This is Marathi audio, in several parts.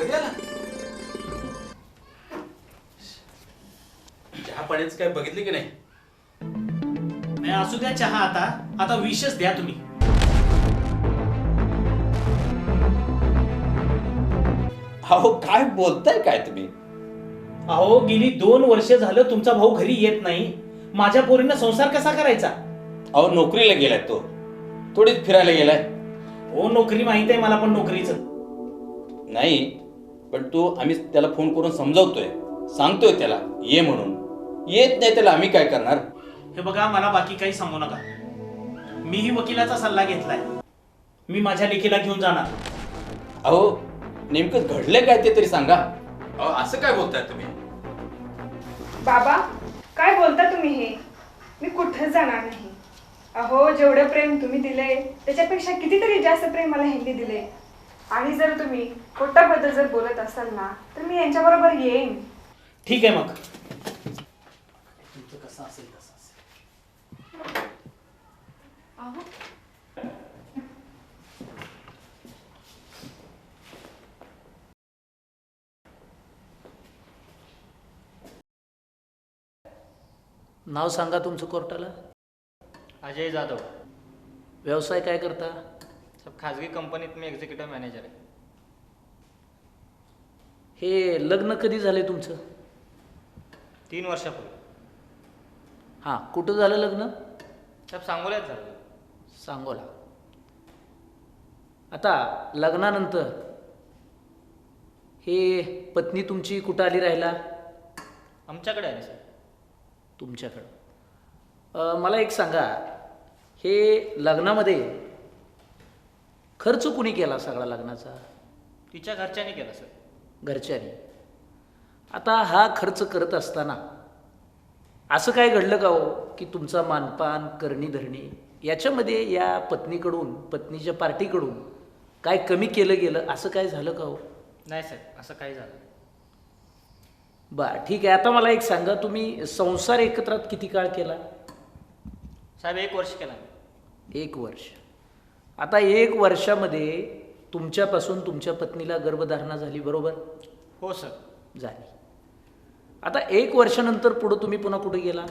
घरी आला? चहा पाण्याचं काय बघितले की नाही? नाही, असू द्या चहा. आता विषच द्या तुम्ही. अहो काय बोलताय काय तुम्ही? अहो, गेली 2 वर्ष झालं तुमचा भाऊ घरी येत नाही. माझ्या पोरीनं संसार कसा करायचा? अहो नोकरीला गेलाय तो, थोडीच फिरायला गेलाय. हो, नोकरी माहित आहे मला, पण नोकरीचं नाही, पण आम्ही त्याला फोन करून समजावतोय, सांगतोय त्याला ये म्हणून. येत नाही त्याला आम्ही काय करणार? हे बघा, मला बाकी काही सांगू नका. मीही वकिलाचा सल्ला घेतलाय. मी माझ्या लेकीला घेऊन जाणार. अहो नेमकं घडलंय काय ते तरी सांगा. अहो असं काय बोलताय तुम्ही? बाबा, काय बोलता तुम्ही हे? मी कुठेच जाणार नाही. अहो, जेवढं प्रेम तुम्ही दिले त्याच्यापेक्षा कितीतरी जास्त प्रेम मला ह्यांनी दिले. आणि जर तुम्ही कोर्टाबद्दल जर बोलत असाल ना, तर मी यांच्याबरोबर येईन. ठीक आहे, मग तुमचं कसं असेल तसं असेल. अहो, नाव सांगा तुमचं कोर्टाला. अजय जाधव. व्यवसाय काय करता? सब खाजगी कंपनीत मी एक्झिक्युटिव्ह मॅनेजर आहे. हे लग्न कधी झाले तुमचं? 3 वर्षापूर्वी. हां, कुठं झालं लग्न? सब सांगोल्यात झालं. सांगोला. आता लग्नानंतर हे पत्नी तुमची कुठं आली राहिला? आमच्याकडे आहे सर. तुमच्याकडं. मला एक सांगा, हे लग्नामध्ये खर्च कुणी केला सगळा लग्नाचा? तिच्या घरच्यांनी केलं सर. घरच्यांनी. आता हा खर्च करत असताना असं काय घडलं का हो की तुमचा मानपान करणी धरणी याच्यामध्ये या पत्नीकडून, पत्नीच्या पार्टीकडून काय कमी केलं गेलं, असं काय झालं का हो? नाही सर, असं काही झालं. बरं, ठीक आहे. आता मला एक सांगा, तुम्ही संसार एकत्रात किती काळ केला? साहेब 1 वर्ष केला. 1 वर्ष. आता 1 वर्षामध्ये तुमच्यापासून तुमच्या पत्नीला गर्भधारणा झाली, बरोबर? हो सर. झाली. आता 1 वर्षानंतर पुढं तुम्ही पुन्हा कुठे गेला?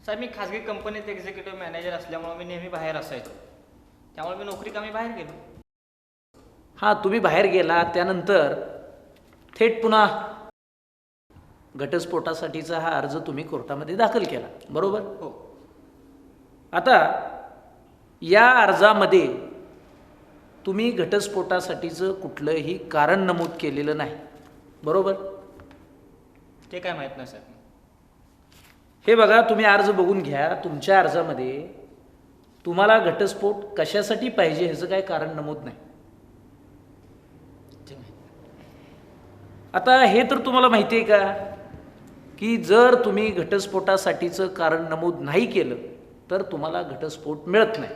साहेब, मी खाजगी कंपनीत एक्झिक्युटिव्ह मॅनेजर असल्यामुळे मी नेहमी बाहेर असायचो. त्यामुळे मी नोकरी कामी बाहेर गेलो. हां, तुम्ही बाहेर गेला, त्यानंतर थेट पुन्हा घटस्फोटासाठीचा हा अर्ज तुम्ही कोर्टामध्ये दाखल केला, बरोबर? हो. आता या अर्जामध्ये तुम्ही घटस्फोटासाठीचं कुठलंही कारण नमूद केलेलं नाही, बरोबर? ते काय माहीत नाही साहेब. हे बघा, तुम्ही अर्ज बघून घ्या. तुमच्या अर्जामध्ये तुम्हाला घटस्फोट कशासाठी पाहिजे ह्याचं काय कारण नमूद नाही. ते माहीत. आता हे तर तुम्हाला माहिती आहे का की जर तुम्ही घटस्फोटासाठीचं कारण नमूद नाही केलं तर तुम्हाला घटस्फोट मिळत नाही.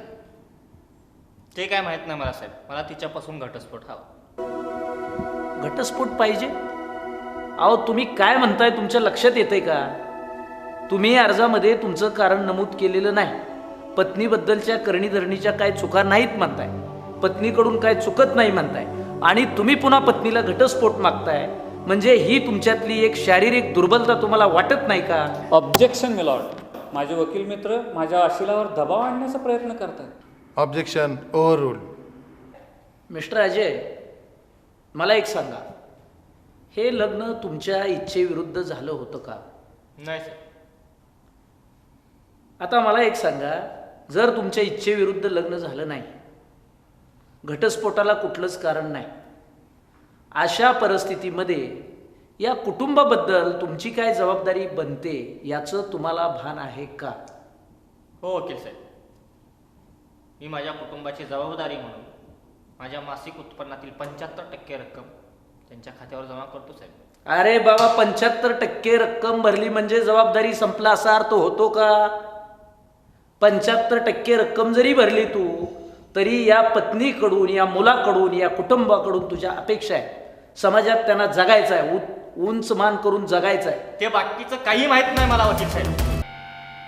ते काय माहीत नाही मला साहेब. मला तिच्यापासून घटस्फोट हवा. घटस्फोट पाहिजे? अहो, तुम्ही काय म्हणताय, तुमच्या लक्षात येतंय का? तुम्ही अर्जामध्ये तुमचं कारण नमूद केलेलं नाही. पत्नीबद्दलच्या करणीधरणीच्या काय चुका नाहीत म्हणताय, पत्नीकडून काय चुकत नाही म्हणताय, आणि तुम्ही पुन्हा पत्नीला घटस्फोट मागताय. म्हणजे ही तुमच्यातली एक शारीरिक दुर्बलता तुम्हाला वाटत नाही का? Objection milord. माझे वकील मित्र माझ्या वकिलावर दबाव आणण्याचा प्रयत्न करतात. ऑब्जेक्शन ओव्हररूल्ड. मिस्टर अजय, मला एक सांगा, हे लग्न तुमच्या इच्छेविरुद्ध झालं होतं का? नाही सर. आता मला एक सांगा, जर तुमच्या इच्छेविरुद्ध लग्न झालं नाही, घटस्फोटाला कुठलंच कारण नाही, अशा परिस्थितीमध्ये या कुटुंबाबद्दल तुमची काय जबाबदारी बनते याचं तुम्हाला भान आहे का? हो वकील साहेब. मी माझ्या कुटुंबाची जबाबदारी म्हणून माझ्या मासिक उत्पन्नातील 75% रक्कम त्यांच्या खात्यावर जमा करतो साहेब. अरे बाबा, 75% रक्कम भरली म्हणजे जबाबदारी संपला असा अर्थ होतो का? 75% रक्कम जरी भरली तू, तरी या पत्नीकडून, या मुलाकडून, या कुटुंबाकडून तुझ्या अपेक्षा आहे. समाजात त्यांना जगायचं आहे, उंच मान करून जगायचं आहे. ते बाकीचं काही माहीत नाही मला वकील साहेब.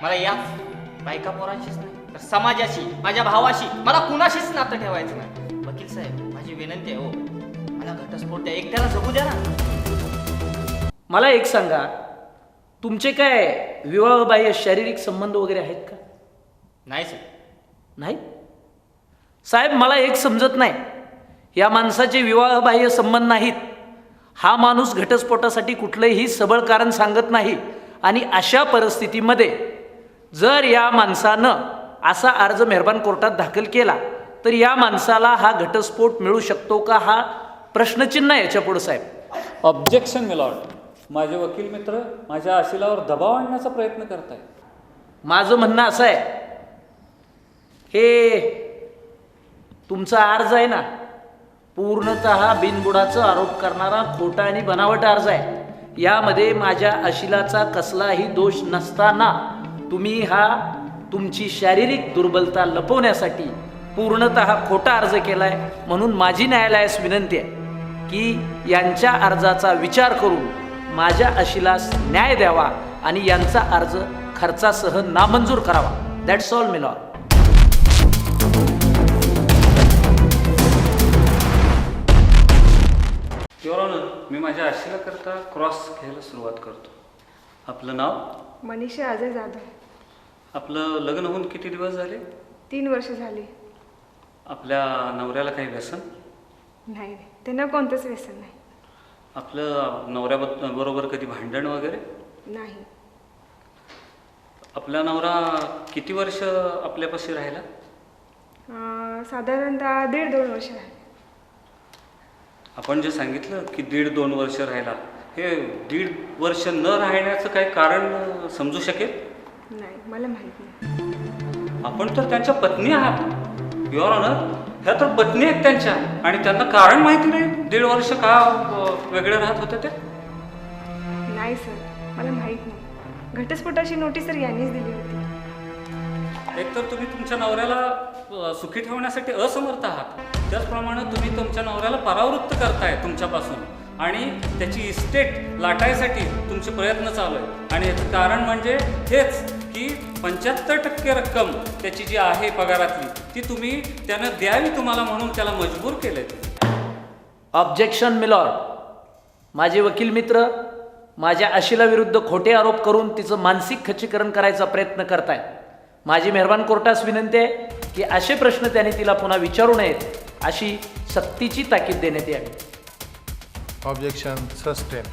मला याच बायका पोरांशीच नाही तर समाजाशी, माझ्या भावाशी, मला कुणाशीच नातं ठेवायचं नाही. वकील साहेब, माझी विनंती आहे हो, मला घटस्फोट द्या, एकट्याला जगू द्या ना. मला एक सांगा, तुमचे काय विवाहबाह्य शारीरिक संबंध वगैरे आहेत का? नाही सर. नाही साहेब, मला एक समजत नाही, या माणसाचे विवाहबाह्य संबंध नाहीत, हा माणूस घटस्फोटासाठी कुठलंही सबळ कारण सांगत नाही, आणि अशा परिस्थितीमध्ये जर या माणसानं असा अर्ज मेहरबान कोर्टात दाखल केला तर या माणसाला हा घटस्फोट मिळू शकतो का, हा प्रश्नचिन्ह आहे याच्या पुढे साहेब. Objection milord. माझे वकील मित्र माझ्या आशिलावर दबाव आणण्याचा प्रयत्न करत आहेत. माझं म्हणणं असं आहे, हे तुमचा अर्ज आहे ना, पूर्णतः बिनबुडाचा आरोप करणारा खोटा आणि बनावट अर्ज आहे. यामध्ये माझ्या अशिलाचा कसलाही दोष नसताना तुम्ही हा तुमची शारीरिक दुर्बलता लपवण्यासाठी पूर्णतः खोटा अर्ज केला आहे. म्हणून माझी न्यायालयास विनंती आहे की यांच्या अर्जाचा विचार करून माझ्या अशिलास न्याय द्यावा आणि यांचा अर्ज खर्चासह नामंजूर करावा. That's all my lord. Your honour, मी माझ्या आशिलाकरता क्रॉस घ्यायला सुरुवात करतो. आपलं नाव? मनीषा अजय जाधव. आपलं लग्न होऊन किती दिवस झाले? 3 वर्ष झाली. आपल्या नवऱ्याला काही व्यसन? नाही, त्यांना कोणतंच व्यसन नाही. आपलं नवऱ्याबरोबर कधी भांडण वगैरे? नाही. आपला नवरा किती वर्ष आपल्यापाशी राहिला? साधारणतः 1.5-2 वर्ष झाली. आपण जे सांगितलं की 1.5-2 वर्ष राहिला, हे 1.5 वर्ष न राहण्याचं काही कारण समजू शकेल? नाही, मला माहीत नाही. आपण तर त्यांच्या पत्नी आहात युअर ऑनर. ह्या तर पत्नी आहेत त्यांच्या, आणि त्यांना कारण माहिती नाही 1.5 वर्ष का वेगळे राहत होते ते? नाही सर, मला माहीत नाही. घटस्फोटाची नोटीस तर यांनीच दिली होती. एकतर तुम्ही तुमच्या नवऱ्याला सुखी ठेवण्यासाठी असमर्थ आहात, त्याचप्रमाणे तुम्ही तुमच्या नवऱ्याला परावृत्त करताय तुमच्यापासून, आणि त्याची इस्टेट लाटायसाठी तुमचे प्रयत्न चालू आहे. आणि याचं कारण म्हणजे हेच की 75% रक्कम त्याची जी आहे पगारातली ती तुम्ही त्यानं द्यावी तुम्हाला, म्हणून त्याला मजबूर केलंय. Objection milord. माझे वकील मित्र माझ्या आशिलाविरुद्ध खोटे आरोप करून तिचं मानसिक खच्चीकरण करायचा प्रयत्न करतायत. माझी मेहरबान कोर्टास विनंती आहे की असे प्रश्न त्यांनी तिला पुन्हा विचारू नयेत, अशी सक्तीची ताकीद देण्यात यावी. Objection sustain.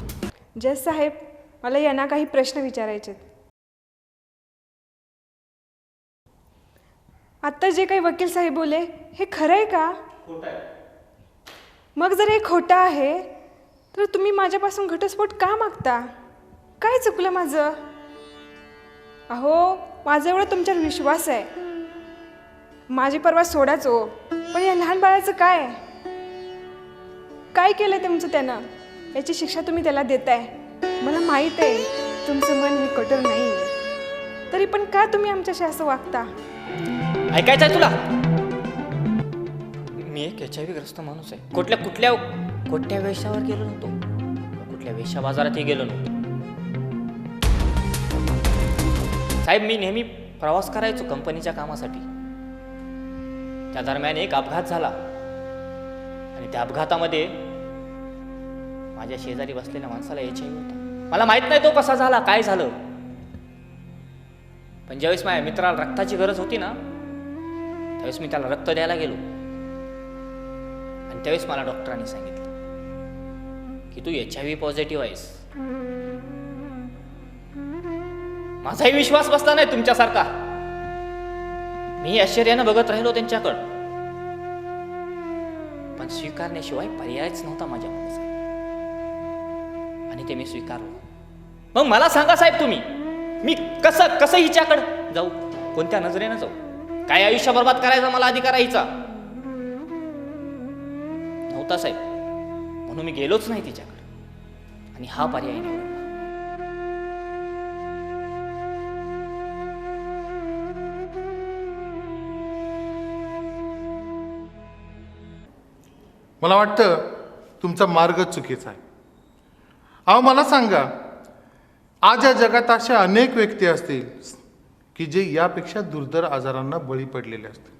जज साहेब, मला यांना काही प्रश्न विचारायचे आहेत. आत्ता जे काही वकील साहेब बोलले हे खरं आहे का? खोटं आहे. मग जर हे खोटं आहे तर तुम्ही माझ्यापासून घटस्फोट का मागता? काय चुकलं माझं? अहो, माझा एवढा तुमच्यावर विश्वास आहे. माझी परवा सोडाच हो, पण या लहान बाळाचं काय केलं तुमचं त्यानं? याची शिक्षा तुम्ही त्याला देताय. मला माहीत आहे तुमचं मन हे कठोर नाही आहे, तरी पण का तुम्ही आमच्याशी असं वागता? ऐकायचं आहे तुला? मी एक HIV ग्रस्त माणूस आहे. कुठल्या वेशावर गेलो नव्हतो, कुठल्या वेशा बाजारातही गेलो नव्हतो. साहेब, मी नेहमी प्रवास करायचो कंपनीच्या कामासाठी. त्या दरम्यान एक अपघात झाला, आणि त्या अपघातामध्ये माझ्या शेजारी बसलेल्या माणसाला HIV होता. मला माहित नाही तो कसा झाला, काय झालं, पण ज्यावेळेस माझ्या मित्राला रक्ताची गरज होती ना, त्यावेळेस मी त्याला रक्त द्यायला गेलो, आणि त्यावेळेस मला डॉक्टरांनी सांगितलं की तू HIV पॉझिटिव्ह आहेस. माझाही विश्वास बसला नाही तुमच्यासारखा. मी आश्चर्यानं बघत राहिलो त्यांच्याकडं, पण स्वीकारण्याशिवाय पर्यायच नव्हता माझ्याकडे, आणि ते मी स्वीकारलो. मग मला सांगा साहेब, तुम्ही मी कसं हिच्याकडं जाऊ, कोणत्या नजरेनं जाऊ? काय आयुष्य बर्बाद करायचा मला अधिकार यायचा नव्हता साहेब, म्हणून मी गेलोच नाही तिच्याकडे, आणि हा पर्याय निवडला. मला वाटतं तुमचा मार्गच चुकीचा आहे. अहो, मला सांगा, आज या जगात अशा अनेक व्यक्ती असतील की जे यापेक्षा दुर्धर आजारांना बळी पडलेले असतील.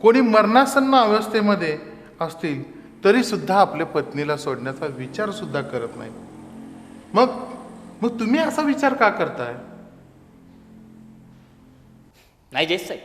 कोणी मरणासन्न अवस्थेमध्ये असतील, तरी सुद्धा आपल्या पत्नीला सोडण्याचा विचार सुद्धा करत नाही. मग मग तुम्ही असा विचार का करताय? नाही जयेश साहेब,